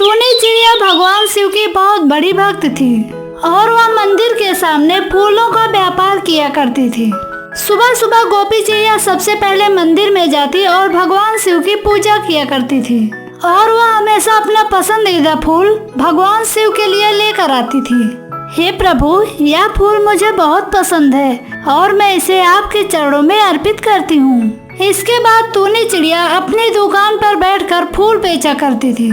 टूनी चिड़िया भगवान शिव की बहुत बड़ी भक्त थी और वह मंदिर के सामने फूलों का व्यापार किया करती थी। सुबह सुबह गोपी चिड़िया सबसे पहले मंदिर में जाती और भगवान शिव की पूजा किया करती थी और वह हमेशा अपना पसंदीदा फूल भगवान शिव के लिए लेकर आती थी। हे प्रभु, यह फूल मुझे बहुत पसंद है और मैं इसे आपके चरणों में अर्पित करती हूँ। इसके बाद टूनी चिड़िया अपनी दुकान पर बैठकर फूल बेचा करती थी।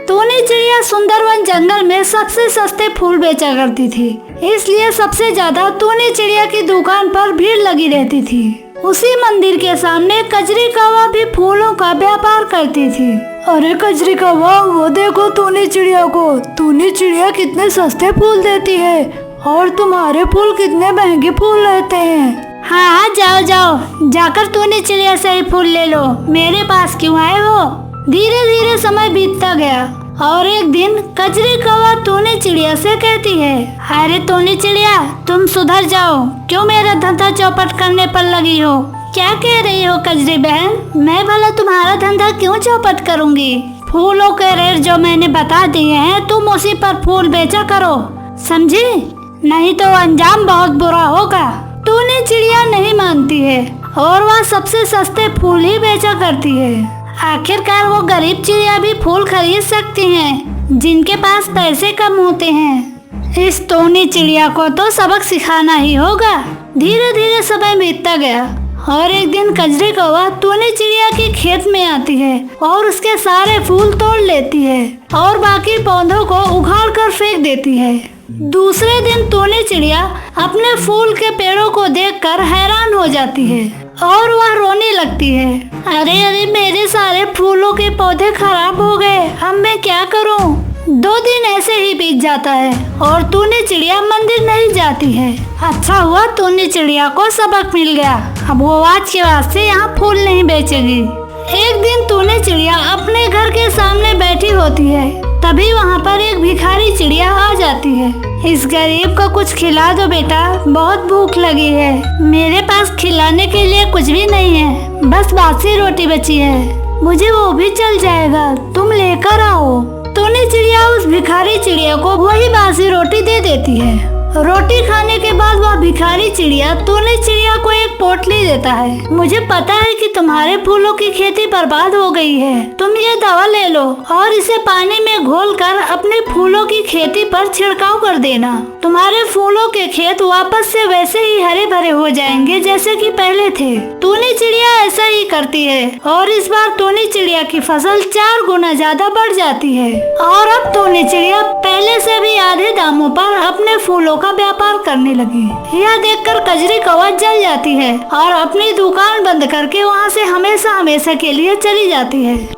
टूनी चिड़िया सुंदरवन जंगल में सबसे सस्ते फूल बेचा करती थी, इसलिए सबसे ज्यादा टूनी चिड़िया की दुकान पर भीड़ लगी रहती थी। उसी मंदिर के सामने कजरी कौवा भी फूलों का व्यापार करती थी। अरे कजरी कौवा, वो देखो टूनी चिड़िया को। टूनी चिड़िया कितने सस्ते फूल देती है और तुम्हारे फूल कितने महंगे फूल रहते हैं। हाँ, जाओ जाओ, जाकर टूनी चिड़िया से ही फूल ले लो, मेरे पास क्यों आए हो। धीरे धीरे समय बीतता गया और एक दिन कजरी कौवा टूनी चिड़िया से कहती है, अरे टूनी चिड़िया, तुम सुधर जाओ, क्यों मेरा धंधा चौपट करने पर लगी हो। क्या कह रही हो कजरी बहन, मैं भला तुम्हारा धंधा क्यों चौपट करूँगी। फूलों के रेट जो मैंने बता दिए हैं, तुम उसी पर फूल बेचा करो, समझी, नहीं तो अंजाम बहुत बुरा होगा। टूनी चिड़िया नहीं मानती है और वह सबसे सस्ते फूल ही बेचा करती है। आखिरकार वो गरीब चिड़िया भी फूल खरीद सकती हैं, जिनके पास पैसे कम होते हैं। इस टूनी चिड़िया को तो सबक सिखाना ही होगा। धीरे धीरे समय बीतता गया और एक दिन कजरी कौवा टूनी चिड़िया के खेत में आती है और उसके सारे फूल तोड़ लेती है और बाकी पौधों को उखाड़ कर फेंक देती है। दूसरे दिन टूनी चिड़िया अपने फूल के पेड़ों को देखकर हैरान हो जाती है और वह रोने लगती है। अरे अरे, मेरे सारे फूलों के पौधे खराब हो गए, अब मैं क्या करूं। 2 दिन ऐसे ही बीत जाता है और टूनी चिड़िया मंदिर नहीं जाती है। अच्छा हुआ टूनी चिड़िया को सबक मिल गया, अब वो आज के बाद से यहाँ फूल नहीं बेचेगी। एक दिन टूनी चिड़िया अपने घर के सामने बैठी होती है, तभी वहाँ पर एक भिखारी चिड़िया आ जाती है। इस गरीब को कुछ खिला दो बेटा, बहुत भूख लगी है। मेरे पास खिलाने के लिए कुछ भी नहीं है, बस बासी रोटी बची है, मुझे वो भी चल जाएगा, तुम लेकर आओ। टूनी चिड़िया उस भिखारी चिड़िया को वही बासी रोटी दे देती है। रोटी खाने के बाद वह भिखारी चिड़िया टूनी चिड़िया को एक पोटली देता है। मुझे पता है कि तुम्हारे फूलों की खेती बर्बाद हो गई है, तुम ये दवा ले लो और इसे पानी में घोलकर अपने फूलों की खेती पर छिड़काव कर देना। तुम्हारे फूलों के खेत वापस से वैसे ही हरे भरे हो जाएंगे जैसे कि पहले थे। टूनी चिड़िया ऐसा ही करती है और इस बार टूनी चिड़िया की फसल 4 गुना ज्यादा बढ़ जाती है और अब टूनी चिड़िया पहले से भी आधे दामों पर अपने फूलों का व्यापार करने लगी। यह देखकर कजरी कौवा जल जाती है और अपनी दुकान बंद करके वहाँ से हमेशा हमेशा के लिए चली जाती है।